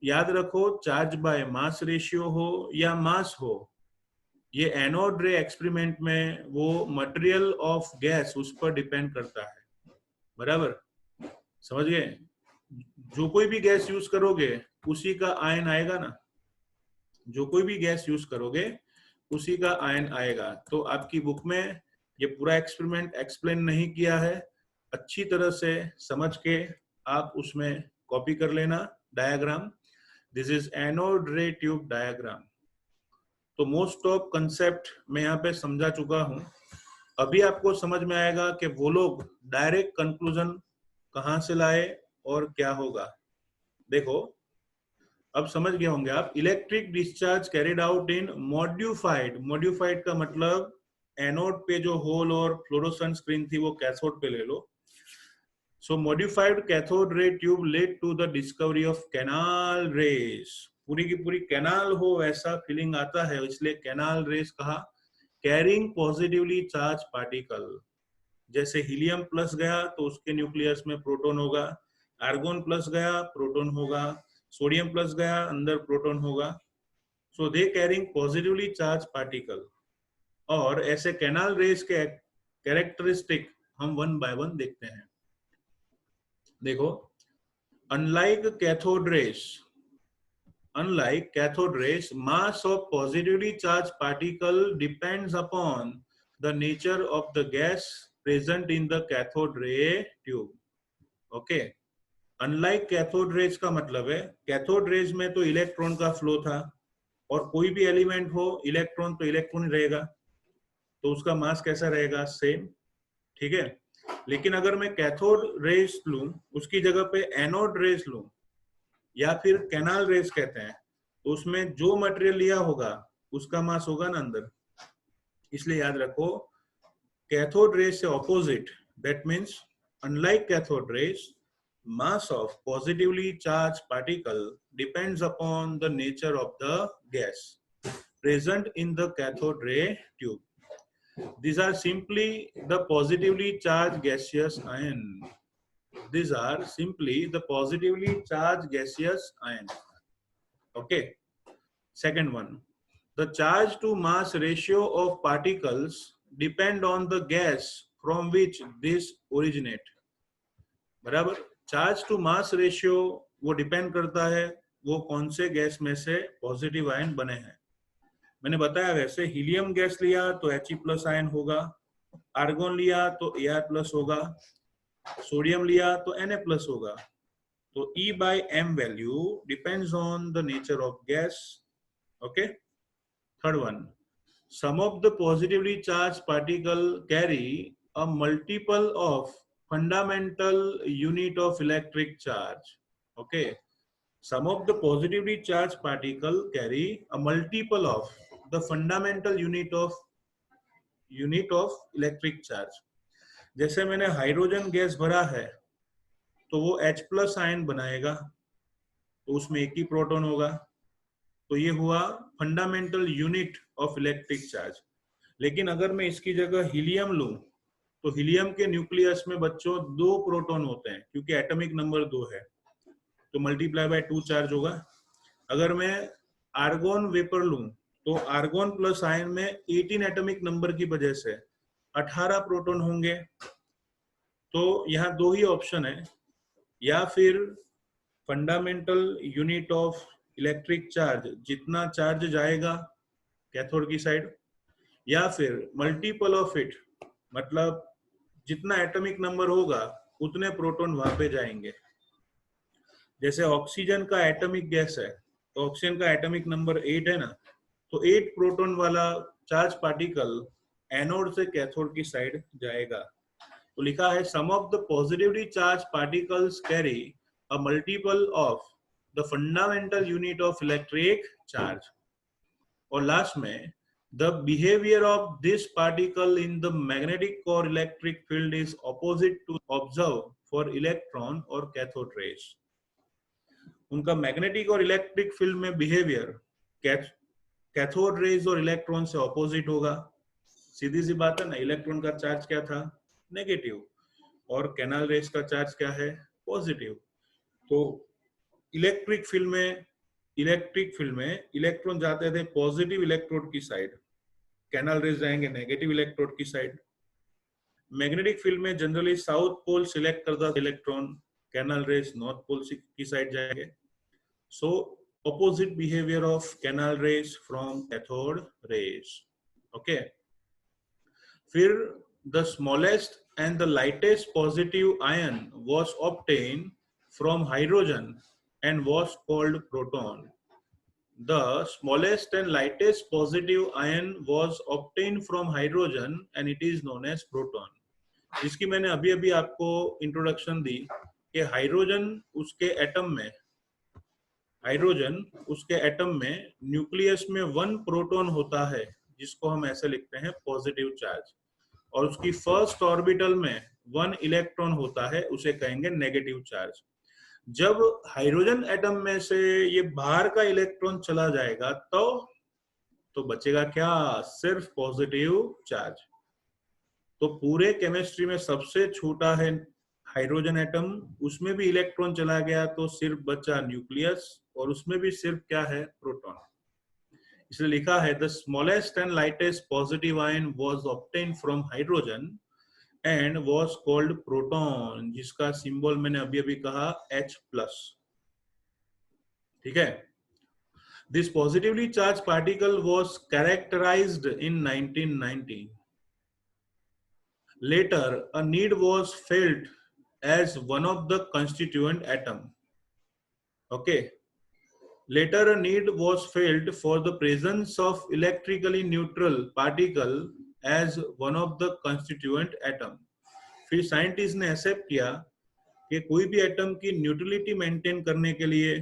याद रखो, चार्ज बाय मास रेशियो हो या मास हो, ये एनोड रे एक्सपेरिमेंट में वो मटेरियल ऑफ गैस उस पर डिपेंड करता है, बराबर। समझ गए? जो कोई भी गैस यूज करोगे उसी का आयन आएगा ना, जो कोई भी गैस यूज करोगे उसी का आयन आएगा। तो आपकी बुक में ये पूरा एक्सपेरिमेंट एक्सप्लेन नहीं किया है, अच्छी तरह से समझ के आप उसमें कॉपी कर लेना diagram. This is anode ray tube diagram. तो मोस्ट ऑफ कंसेप्ट मैं यहाँ पे समझा चुका हूँ। अभी आपको समझ में आएगा कि वो लोग डायरेक्ट कंक्लूजन कहाँ से लाए और क्या होगा। देखो, अब समझ गए होंगे आप। Electric discharge carried out in modified, modified का मतलब एनोड पे जो होल और फ्लोरोसेंट स्क्रीन थी वो कैथोड पे ले लो। So modified cathode ray tube led to the discovery of canal rays. पूरी की पूरी कैनाल हो वैसा फीलिंग आता है, इसलिए कैनाल रेस कहा। कैरिंग पॉजिटिवली चार्ज पार्टिकल, जैसे हीलियम प्लस गया तो उसके न्यूक्लियस में प्रोटॉन होगा, आर्गोन प्लस गया प्रोटॉन होगा, सोडियम प्लस गया अंदर प्रोटॉन होगा। सो दे कैरिंग पॉजिटिवली चार्ज पार्टिकल। और ऐसे कैनाल रेस के कैरेक्टरिस्टिक हम वन बाय वन देखते हैं। देखो, unlike cathode rays, mass of positively charged particle depends upon the nature of the gas present in the cathode ray tube. Okay. Unlike cathode rays का मतलब है, cathode rays में तो electron का flow था, और कोई भी एलिमेंट हो इलेक्ट्रॉन तो इलेक्ट्रॉन ही रहेगा, तो उसका मास कैसा रहेगा, सेम। ठीक है। लेकिन अगर मैं कैथोड रेज लूं, उसकी जगह पे एनोड रेज लूं, या फिर कैनाल रेज कहते हैं, तो उसमें जो मटेरियल लिया होगा उसका मास होगा ना अंदर। इसलिए याद रखो, कैथोड रेज से opposite, that means unlike cathode rays, mass of positively charged particle depends upon the nature of the gas present in the cathode ray tube. These are simply the positively charged gaseous ion. These are simply the positively charged gaseous ion. Okay. Second one, the charge to mass ratio of particles depend on the gas from which this originate. बराबर, charge to mass ratio वो depend करता है वो कौन से gas में से positive ion बने हैं। मैंने बताया वैसे, हीलियम गैस लिया तो He+ आयन होगा, आर्गोन लिया तो Ar+ होगा, सोडियम लिया तो Na+ होगा। तो E/m value depends on the nature of gas. Okay. Third one, some of the positively charged particle carry a multiple of fundamental unit of electric charge. Okay, some of the positively charged particle carry a multiple of the fundamental unit of electric charge. जैसे मैंने hydrogen gas भरा है तो वो H+ ion बनाएगा, तो उसमें एक ही प्रोटॉन होगा, तो ये हुआ fundamental unit of electric charge. लेकिन अगर मैं इसकी जगह हीलियम लूं, तो हीलियम के न्यूक्लियस में बच्चों 2 प्रोटॉन होते हैं, क्योंकि एटॉमिक नंबर 2 है, तो मल्टीप्लाई बाय 2 चार्ज होगा। अगर मैं आर्गोन वेपर लूं, तो आर्गोन प्लस आयन में 18 एटॉमिक नंबर की वजह से 18 प्रोटॉन होंगे। तो यहाँ 2 ही ऑप्शन है, या फिर fundamental unit of electric charge, जितना चार्ज जाएगा कैथोड की साइड, या फिर मल्टीपल ऑफ इट, मतलब जितना एटॉमिक नंबर होगा उतने प्रोटॉन वहां पे जाएंगे। जैसे ऑक्सीजन का एटॉमिक गैस है, तो ऑक्सीजन का एटॉमिक नंबर 8 है ना, तो 8 प्रोटॉन वाला चार्ज पार्टिकल एनोड से कैथोड की साइड जाएगा। तो लिखा है some of the positively charge particles carry a multiple of the fundamental unit of electric charge. और लास्ट में, the behavior of this particle in the magnetic or electric field is opposite to observe for electron or cathode rays. उनका magnetic और electric field में behaviour cathode rays और electron से opposite होगा। सीधी सी बात है ना, इलेक्ट्रॉन का चार्ज क्या था, नेगेटिव, और कैनाल रेज का चार्ज क्या है, पॉजिटिव। तो इलेक्ट्रिक फील्ड में इलेक्ट्रॉन जाते थे पॉजिटिव इलेक्ट्रोड की साइड, कैनाल रेज जाएंगे नेगेटिव इलेक्ट्रोड की साइड। मैग्नेटिक फील्ड में जनरली साउथ पोल सिलेक्ट करता electron, canal rays north pole की साइड जाएंगे। सो opposite behavior of canal rays from cathode rays. Okay. फिर the smallest and the lightest positive ion was obtained from hydrogen and was called proton. The smallest and lightest positive ion was obtained from hydrogen and it is known as proton. जिसकी मैंने अभी अभी आपको introduction दी कि hydrogen उसके atom में nucleus में 1 proton होता है, जिसको हम ऐसे लिखते हैं पॉजिटिव चार्ज, और उसकी फर्स्ट ऑर्बिटल में 1 इलेक्ट्रॉन होता है, उसे कहेंगे नेगेटिव चार्ज। जब हाइड्रोजन एटम में से ये बाहर का इलेक्ट्रॉन चला जाएगा तो बचेगा क्या? सिर्फ पॉजिटिव चार्ज। तो पूरे केमिस्ट्री में सबसे छोटा है हाइड्रोजन एटम, उसमें भी इलेक्ट्रॉन चला गया तो सिर्फ बचा न्यूक्लियस, और उसमें भी सिर्फ क्या है? प्रोटॉन। इसलिए लिखा है the smallest and lightest positive ion was obtained from hydrogen and was called proton, जिसका सिंबल मैंने अभी अभी कहा H+। ठीक है। This positively charge particle was characterised in 1990। Later, a need was felt as one of the constituent atom. Okay. Later, a need was felt for the presence of electrically neutral particle as one of the constituent atom. फिर scientist ने accept किया कि कोई भी atom की neutrality maintain करने के लिए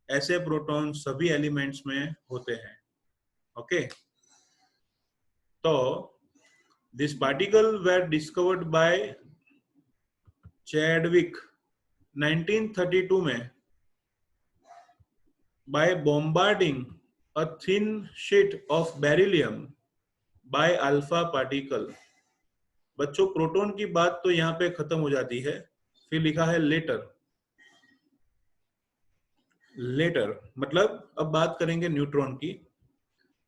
ऐसे प्रोटॉन सभी एलिमेंट्स में होते हैं। ओके। तो this particle were discovered by Chadwick 1932 में by bombarding a thin sheet of beryllium by alpha particle। बच्चों प्रोटॉन की बात तो यहाँ पे खत्म हो जाती है, फिर लिखा है लेटर। लेटर मतलब अब बात करेंगे न्यूट्रॉन की।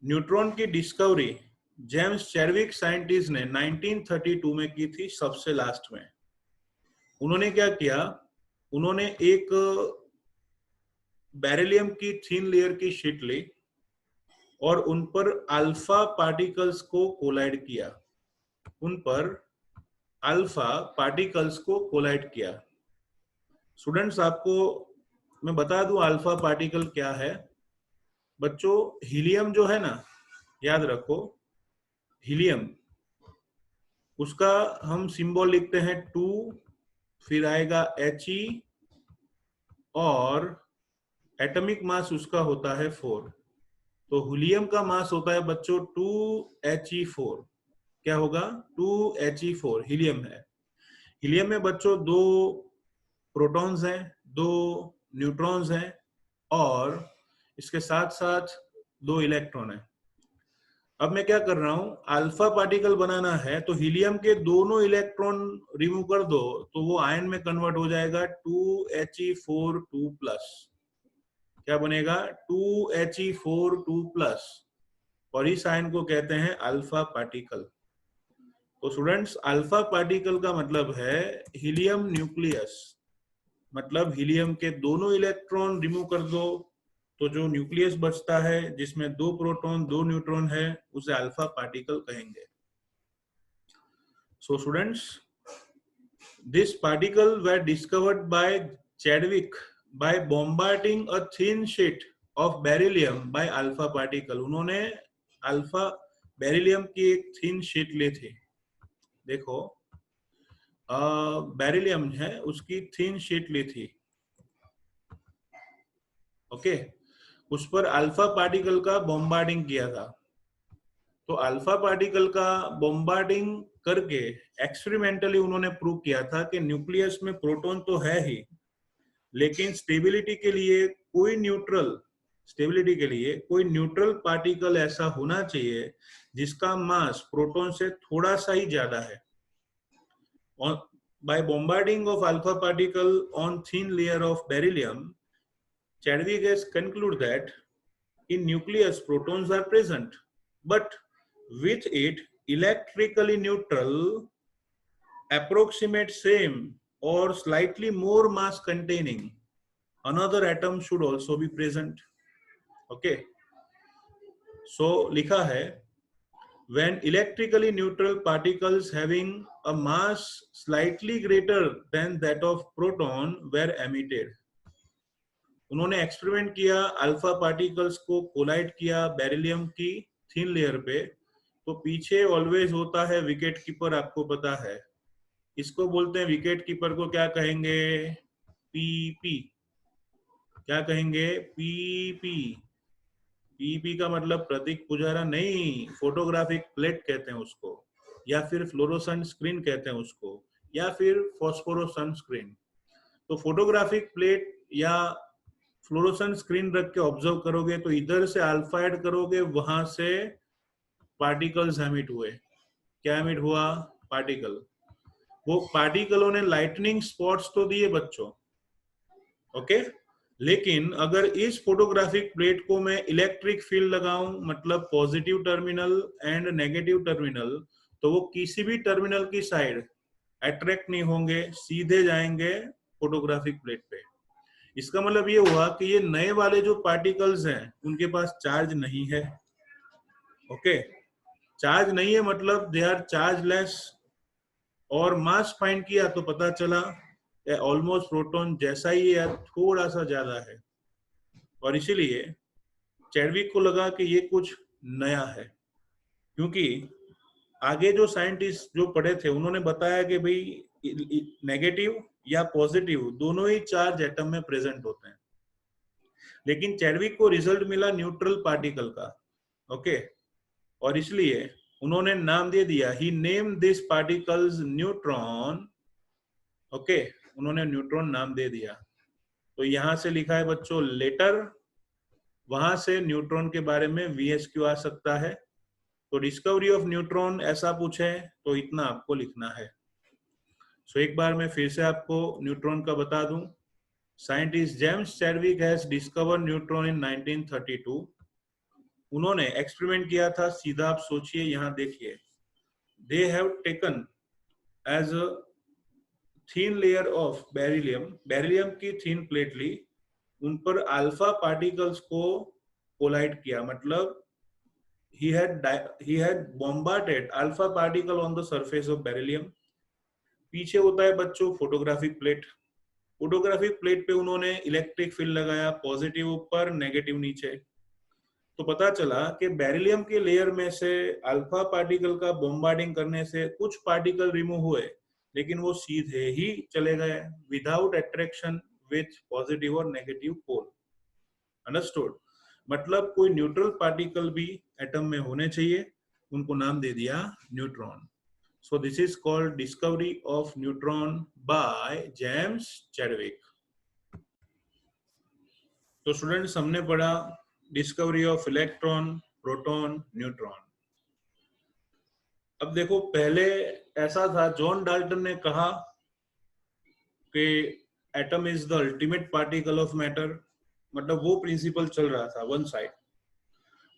न्यूट्रॉन की डिस्कवरी जेम्स चैडविक साइंटिस्ट ने 1932 में की थी, सबसे लास्ट में। उन्होंने क्या किया? उन्होंने एक बेरिलियम की थिन लेयर की शीट ली और उन पर अल्फा पार्टिकल्स को कोलाइड किया। उन पर अल्फा पार्टिकल्स को कोलाइड किया। स्टूडेंट्स, आपको मैं बता दूं अल्फा पार्टिकल क्या है। बच्चों, हीलियम जो है ना, याद रखो, हीलियम, उसका हम सिंबल लिखते हैं 2, फिर आएगा He, और एटॉमिक मास उसका होता है 4। तो हीलियम का मास होता है बच्चों 2He4। क्या होगा? 2He4 हीलियम है। हीलियम में बच्चों 2 प्रोटॉन्स हैं, 2 न्यूट्रॉन्स हैं, और इसके साथ साथ 2 इलेक्ट्रॉन हैं। अब मैं क्या कर रहा हूं? अल्फा पार्टिकल बनाना है तो हीलियम के दोनों इलेक्ट्रॉन रिमूव कर दो तो वो आयन में कन्वर्ट हो जाएगा 2He4 2+। क्या बनेगा? 2He4 2+, और इस आयन को कहते हैं अल्फा पार्टिकल। तो स्टूडेंट्स, अल्फा पार्टिकल का मतलब है हीलियम न्यूक्लियस, मतलब हीलियम के दोनों इलेक्ट्रॉन रिमूव कर दो तो जो न्यूक्लियस बचता है जिसमें 2 प्रोटॉन 2 न्यूट्रॉन है, उसे अल्फा पार्टिकल कहेंगे। So students, this particle were discovered by Chadwick by bombarding a thin sheet of beryllium by alpha particle. उन्होंने अल्फा बेरिलियम की एक थिन शीट ली थी। देखो, बेरिलियम है, उसकी थिन शीट ली थी। ओके। उस पर अल्फा पार्टिकल का बॉम्बार्डिंग किया था। तो अल्फा पार्टिकल का बॉम्बार्डिंग करके एक्सपेरिमेंटली उन्होंने प्रूव किया था कि न्यूक्लियस में प्रोटॉन तो है ही, लेकिन स्टेबिलिटी के लिए कोई न्यूट्रल पार्टिकल ऐसा होना चाहिए जिसका मास प्रोटॉन से थोड़ा सा ही ज्यादा है। By bombarding of alpha particle on thin layer of beryllium, Chadwick has concluded that in nucleus protons are present, but with it electrically neutral, approximate same or slightly more mass containing another atom should also be present. Okay. So लिखा है when electrically neutral particles having a mass slightly greater than that of proton were emitted। उन्होंने experiment किया, alpha particles को collide किया beryllium की thin layer पे, तो पीछे ऑलवेज होता है विकेट कीपर, आपको पता है। इसको बोलते हैं विकेट कीपर को क्या कहेंगे? पीपी। क्या कहेंगे? पीपी। पीपी का मतलब प्रतीक पुजारा नहीं, फोटोग्राफिक प्लेट कहते हैं उसको, या फिर फ्लोरोसेंट स्क्रीन कहते हैं उसको, या फिर फॉस्फोरोसेंट स्क्रीन। तो फोटोग्राफिक प्लेट या फ्लोरोसेंट स्क्रीन रख के ऑब्जर्व करोगे तो इधर से अल्फा ऐड करोगे, वहां से पार्टिकल्स एमिट हुए। क्या एमिट हुआ? पार्टिकल। वो पार्टिकलों ने लाइटनिंग स्पॉट्स तो दिए बच्चों, ओके। लेकिन अगर इस फोटोग्राफिक प्लेट को मैं इलेक्ट्रिक फील्ड लगाऊं, मतलब positive terminal and negative terminal, तो वो किसी भी टर्मिनल की साइड अट्रैक्ट नहीं होंगे, सीधे जाएंगे फोटोग्राफिक प्लेट पे। इसका मतलब ये हुआ कि ये नए वाले जो पार्टिकल्स हैं उनके पास चार्ज नहीं है, ओके। चार्ज नहीं है मतलब दे आर चार्जलेस। और मास फाइंड किया तो पता चला ऑलमोस्ट प्रोटॉन जैसा ही है, थोड़ा सा ज्यादा है। और इसीलिए चैडविक को लगा कि ये कुछ नया है, क्योंकि आगे जो साइंटिस्ट जो पढ़े थे उन्होंने बताया कि भाई नेगेटिव या पॉजिटिव दोनों ही चार्ज एटम में प्रेजेंट होते हैं, लेकिन चैडविक को रिजल्ट मिला न्यूट्रल पार्टिकल का, ओके। और इसलिए उन्होंने नाम दे दिया, he name this particles neutron, okay. उन्होंने न्यूट्रॉन नाम दे दिया। तो यहां से लिखा है बच्चों लेटर, वहां से न्यूट्रॉन के बारे में VSQ आ सकता है। तो डिस्कवरी ऑफ न्यूट्रॉन ऐसा पूछे तो इतना आपको लिखना है। सो एक बार मैं फिर से आपको न्यूट्रॉन का बता दूं। Scientist James Chadwick has discover neutron in 1932। उन्होंने एक्सपेरिमेंट किया था, सीधा आप सोचिए, यहाँ देखिए, they have taken as a thin layer of beryllium, beryllium की थीन प्लेट ली, उन पर अल्फा पार्टिकल्स को कोलाइड किया, मतलब he had bombarded alpha particle on the surface of beryllium। पीछे होता है बच्चों फोटोग्राफिक प्लेट, फोटोग्राफिक प्लेट पे उन्होंने इलेक्ट्रिक फील्ड लगाया, पॉजिटिव ऊपर नेगेटिव नीचे। तो पता चला कि बेरिलियम के लेयर में से अल्फा पार्टिकल का बॉम्बार्डिंग करने से कुछ पार्टिकल रिमूव हुए, लेकिन वो सीधे ही चले गए विदाउट अट्रैक्शन विथ पॉजिटिव और नेगेटिव पोल। अंडरस्टूड? मतलब कोई न्यूट्रल पार्टिकल भी एटम में होने चाहिए, उनको नाम दे दिया neutron. So this is called discovery of neutron by James Chadwick. तो स्टूडेंट्स, हमने पढ़ा discovery of electron, proton, neutron. अब देखो, पहले ऐसा था, जॉन डाल्टन ने कहा कि atom is the ultimate particle of matter, मतलब वो प्रिंसिपल चल रहा था वन साइड।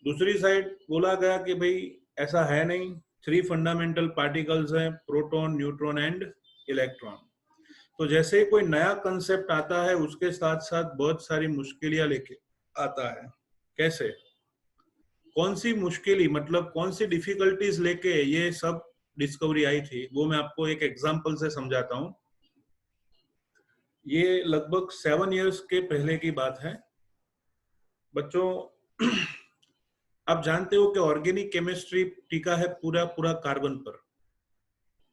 दूसरी साइड बोला गया कि भाई ऐसा है नहीं, 3 फंडामेंटल पार्टिकल्स हैं, प्रोटॉन, न्यूट्रॉन एंड इलेक्ट्रॉन। तो जैसे कोई नया कंसेप्ट आता है उसके साथ साथ बहुत सारी मुश्किलियां लेके आता है। कैसे? कौन सी मुश्किल, मतलब कौन सी डिफिकल्टीज लेके ये सब डिस्कवरी आई थी, वो मैं आपको एक एग्जांपल से समझाता हूँ। ये लगभग 7 इयर्स के पहले की बात है बच्चों। आप जानते हो कि ऑर्गेनिक केमिस्ट्री टिका है पूरा पूरा कार्बन पर।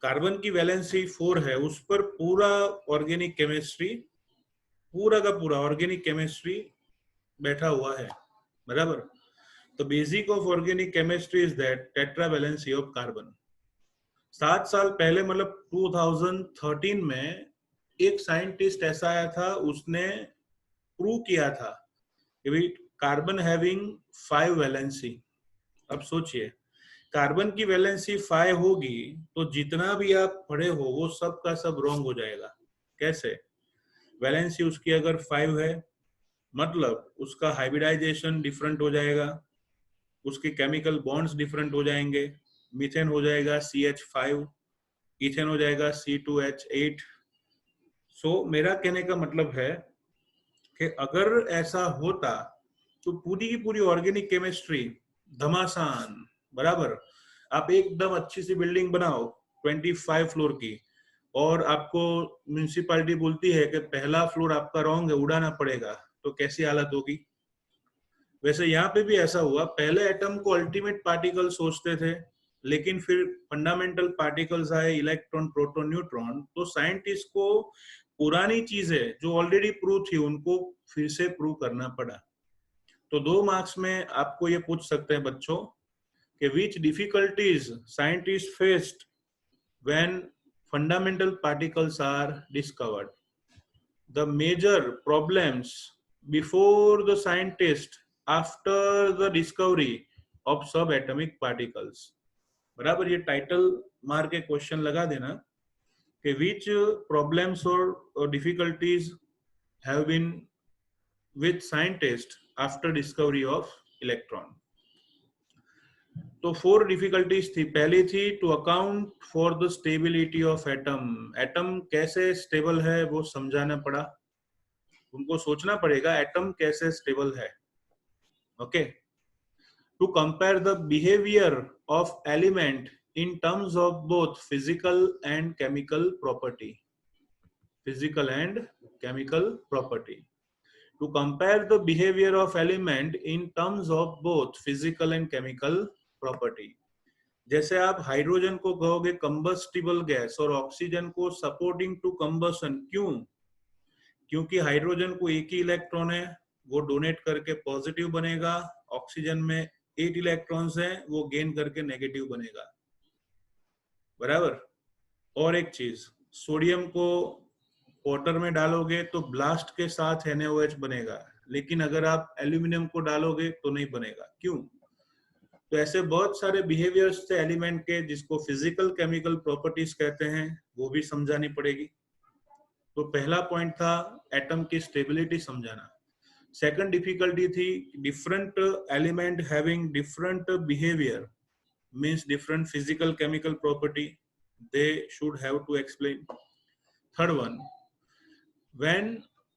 कार्बन की वैलेंसी 4 है, उस पर पूरा ऑर्गेनिक केमिस्ट्री, पूरा का पूरा ऑर्गेनिक केमिस्ट्री बैठा हुआ है, बराबर। तो basic of organic chemistry is that tetra valency of carbon. 7 साल पहले, मतलब 2013 में एक साइंटिस्ट ऐसा आया था, उसने प्रूव किया था कि भाई कार्बन हैविंग 5 वैलेंसी। अब सोचिए, कार्बन की वैलेंसी 5 होगी तो जितना भी आप पढ़े हो वो सब का सब रॉन्ग हो जाएगा। कैसे? वैलेंसी उसकी अगर 5 है, मतलब उसका हाइब्रिडाइजेशन डिफरेंट हो जाएगा, उसके केमिकल बॉन्ड्स डिफरेंट हो जाएंगे। मीथेन हो जाएगा CH5, इथेन हो जाएगा C2H8। सो मेरा कहने का मतलब है कि अगर ऐसा होता तो पूरी की पूरी ऑर्गेनिक केमिस्ट्री घमासान, बराबर। आप एकदम अच्छी सी बिल्डिंग बनाओ 25 फ्लोर की, और आपको म्यूनिसिपालिटी बोलती है कि पहला फ्लोर आपका रॉन्ग है, उड़ाना पड़ेगा, तो कैसी हालत होगी? वैसे यहाँ पे भी ऐसा हुआ, पहले एटम को अल्टीमेट पार्टिकल सोचते थे, लेकिन फिर फंडामेंटल पार्टिकल्स आए, इलेक्ट्रॉन, प्रोटॉन, न्यूट्रॉन, तो साइंटिस्ट को पुरानी चीजें जो ऑलरेडी प्रूव थी उनको फिर से प्रूव करना पड़ा। तो 2 मार्क्स में आपको ये पूछ सकते हैं बच्चों कि which difficulties scientist faced when fundamental particles are discovered. the major problems before the scientist after the discovery of subatomic particles. बराबर, ये टाइटल मार के क्वेश्चन लगा देना कि which problems or difficulties have been with scientists after discovery of electron. तो 4 difficulties थी. पहली थी to account for the stability of atom. Atom कैसे स्टेबल है वो समझाना पड़ा. उनको सोचना पड़ेगा एटम कैसे स्टेबल है. Okay. To compare the behaviour of element in terms of both physical and chemical property. Physical and chemical property. To compare the behavior of element in terms of both physical and chemical property. जैसे आप hydrogen को कहोगे combustible gas और oxygen को supporting to combustion. क्यों? क्योंकि hydrogen को एक ही इलेक्ट्रॉन है, वो डोनेट करके पॉजिटिव बनेगा. ऑक्सीजन में 8 इलेक्ट्रॉन्स हैं, वो गेन करके नेगेटिव बनेगा. बराबर. और एक चीज, सोडियम को वाटर में डालोगे तो ब्लास्ट के साथ NaOH बनेगा, लेकिन अगर आप एल्यूमिनियम को डालोगे तो नहीं बनेगा. क्यों? तो ऐसे बहुत सारे बिहेवियर्स थे एलिमेंट के जिसको फिजिकल केमिकल प्रॉपर्टीज कहते हैं, वो भी समझानी पड़ेगी. तो पहला पॉइंट था एटम की स्टेबिलिटी समझाना. सेकंड डिफिकल्टी थी different element having different behaviour, means different physical chemical property, they should have to explain. Third one, when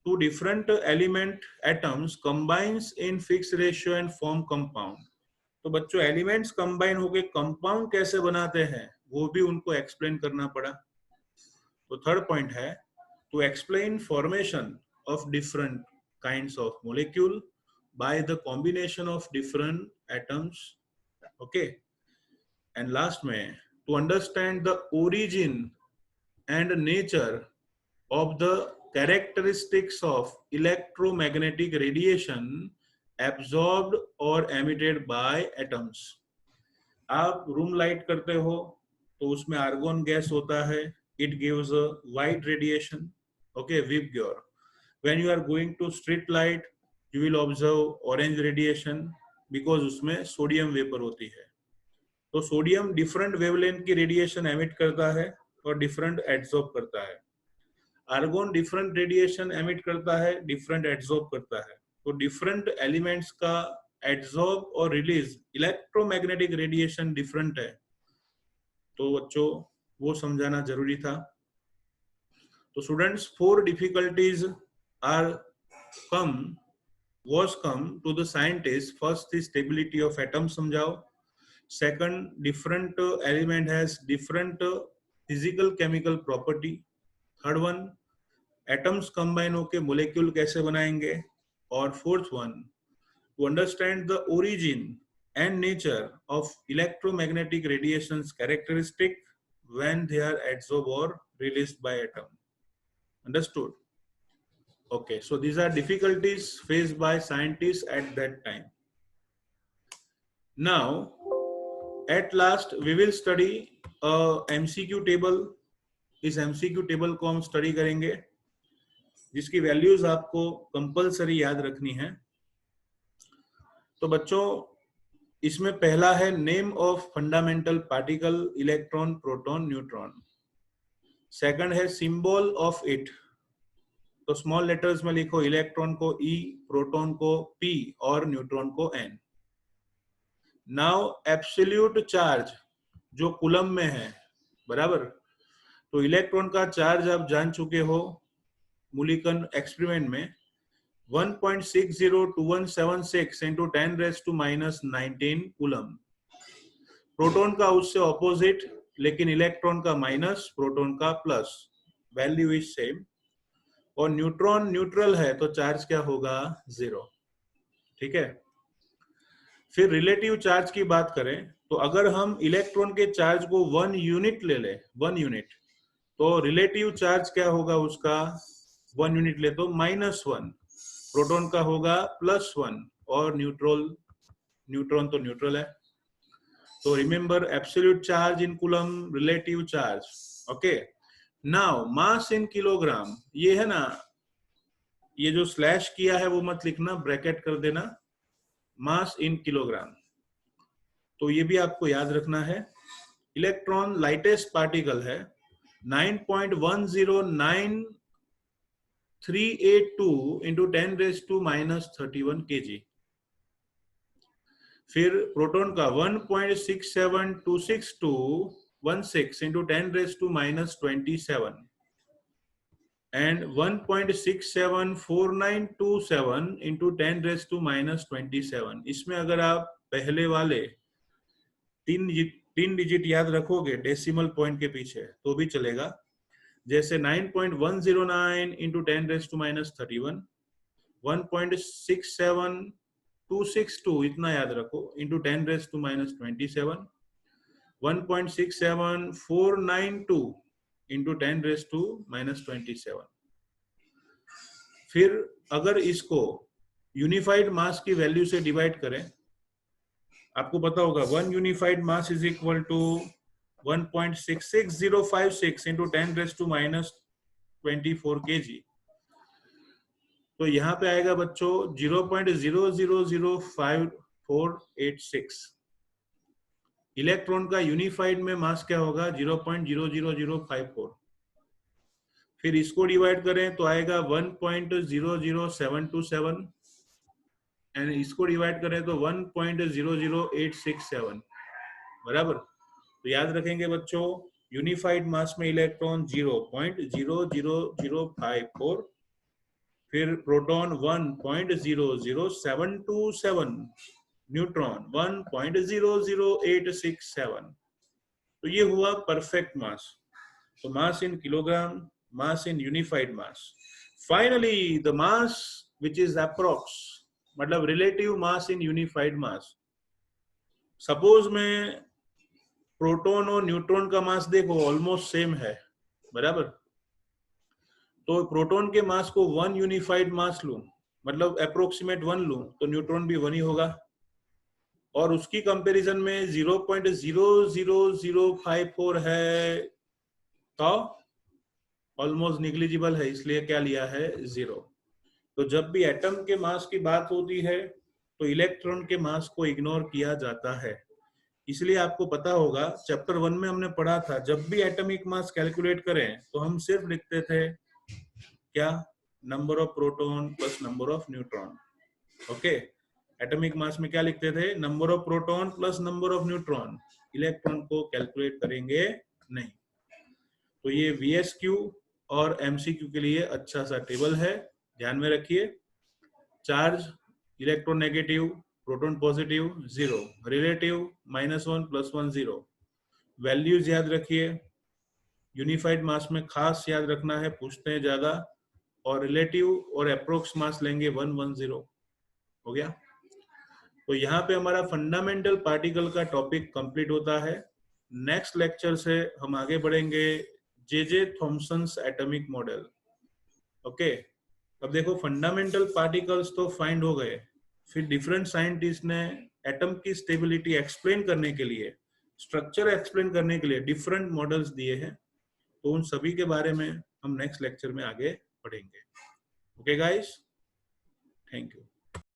two different element atoms combines in fixed ratio and form compound. तो बच्चों elements combine होके compound कैसे बनाते हैं वो भी उनको explain करना पड़ा. तो थर्ड पॉइंट है to explain formation of different kinds of molecule by the combination of different atoms. Okay. And last में to understand the origin and nature of the characteristics of electromagnetic radiation absorbed or emitted by atoms. आप room light करते हो तो उसमें argon gas होता है, it gives a white radiation, okay, Vibgyor. When you are going to street light you will observe orange radiation because उसमें sodium vapour होती है. तो सोडियम डिफरेंट वेवलेंथ की रेडिएशन एमिट करता है और डिफरेंट एब्सॉर्ब करता है. आर्गोन डिफरेंट रेडिएशन एमिट करता है, डिफरेंट एब्सॉर्ब करता है. तो डिफरेंट एलिमेंट्स का एब्सॉर्ब और रिलीज इलेक्ट्रोमैग्नेटिक रेडिएशन डिफरेंट है. तो बच्चों वो समझाना जरूरी था. तो students 4 difficulties are come to the scientist. First the stability of atom समझाओ. Second, different element has different physical chemical property. Third one, atoms combine होके मोलेक्यूल कैसे बनाएंगे. और fourth one, to understand the origin and nature of electromagnetic radiations characteristic when they are absorb और released by atom. Understood? Okay, so these are difficulties faced by scientist at that time. Now at last we will study MCQ table. इस MCQ table को हम study करेंगे जिसकी values आपको compulsory याद रखनी है. तो बच्चों इसमें पहला है name of fundamental particle, electron, proton, neutron. Second है सिंबल ऑफ इट. तो स्मॉल लेटर्स में लिखो इलेक्ट्रॉन को E, प्रोटॉन को P और न्यूट्रॉन को N. नाउ एब्सोल्यूट चार्ज जो कूलम में है. बराबर. तो इलेक्ट्रॉन का चार्ज आप जान चुके हो मुलिकन एक्सपेरिमेंट में 1.602176 into 10⁻⁻19 कूलम. प्रोटॉन का उससे ऑपोजिट, लेकिन इलेक्ट्रॉन का माइनस, प्रोटॉन का प्लस. Value is same. और न्यूट्रॉन न्यूट्रल है तो चार्ज क्या होगा? 0. ठीक है. फिर रिलेटिव चार्ज की बात करें तो अगर हम इलेक्ट्रॉन के चार्ज को 1 यूनिट ले ले, 1 यूनिट, तो रिलेटिव चार्ज क्या होगा उसका? 1 यूनिट ले तो -1. प्रोटॉन का होगा +1 और न्यूट्रॉन तो न्यूट्रल है. तो remember absolute charge in coulomb, relative charge. Okay. Now mass in kilogram, ये है ना ये जो स्लैश किया है वो मत लिखना, ब्रैकेट कर देना, मास इन किलोग्राम। तो ये भी आपको याद रखना है। इलेक्ट्रॉन लाइटेस्ट पार्टिकल है, 9.109382 इंटू 10⁻⁻31 kg। फिर प्रोटॉन का 1.6726216 इंटू 10⁻⁻27 एंड 1.674927 इंटू 10⁻⁻27। इसमें अगर आप पहले वाले तीन डिजिट याद रखोगे डेसिमल पॉइंट के पीछे तो भी चलेगा, जैसे 9.109 इंटू 10⁻⁻31, 1.67262 इतना याद रखो इंटू 10⁻⁻27, 1.67492 इंटू 10⁻⁻27। फिर अगर इसको यूनिफाइड मास की वैल्यू से डिवाइड करें, आपको पता होगा 1 unified mass is equal to 1.66056 into 10⁻⁻24 kg। तो यहाँ पे आएगा बच्चों 0.000548 इलेक्ट्रॉन का यूनिफाइड में मास क्या होगा 0.00054। फिर इसको डिवाइड करें तो आएगा 1.00727 एंड इसको डिवाइड करें तो 1.00867 बराबर। तो याद रखेंगे बच्चों, यूनिफाइड मास में इलेक्ट्रॉन 0.00054, फिर प्रोटॉन 1.00727, न्यूट्रॉन 1.00867। तो ये हुआ परफेक्ट मास। तो mass in kilogram, mass in unified mass. Finally the mass which is approx, मतलब relative mass in unified mass. Suppose में प्रोटॉन और न्यूट्रॉन का मास देखो ऑलमोस्ट सेम है बराबर, तो प्रोटॉन के मास को 1 यूनिफाइड मास लूं, मतलब अप्रोक्सीमेट 1 लूं, तो न्यूट्रॉन भी 1 ही होगा। और उसकी कंपैरिजन में 0.00054 है तो ऑलमोस्ट निग्लिजिबल है, इसलिए क्या लिया है 0। तो जब भी एटम के मास की बात होती है तो इलेक्ट्रॉन के मास को इग्नोर किया जाता है। इसलिए आपको पता होगा चैप्टर 1 में हमने पढ़ा था, जब भी एटॉमिक मास कैलकुलेट करें तो हम सिर्फ लिखते थे क्या, number of proton plus number of neutron. Okay, atomic mass में क्या लिखते थे, number of proton plus number of neutron. Electron को कैलकुलेट करेंगे नहीं। तो ये VSQ और MCQ के लिए अच्छा सा टेबल है, ध्यान में रखिए। Charge electronegative, proton positive 0, relative -1 +1 0। Values याद रखिए, यूनिफाइड मास में खास याद रखना है, पूछते हैं ज्यादा। और रिलेटिव और अप्रोक्स मास लेंगे 1 1 0। हो गया। तो यहाँ पे हमारा फंडामेंटल पार्टिकल का टॉपिक कंप्लीट होता है। नेक्स्ट लेक्चर से हम आगे बढ़ेंगे J.J. Thomson's atomic model. Okay, अब देखो फंडामेंटल पार्टिकल्स तो फाइंड हो गए, फिर डिफरेंट साइंटिस्ट ने एटम की स्टेबिलिटी एक्सप्लेन करने के लिए, स्ट्रक्चर एक्सप्लेन करने के लिए डिफरेंट मॉडल्स दिए हैं। तो उन सभी के बारे में हम नेक्स्ट लेक्चर में आगे पढ़ेंगे। Okay guys, thank you.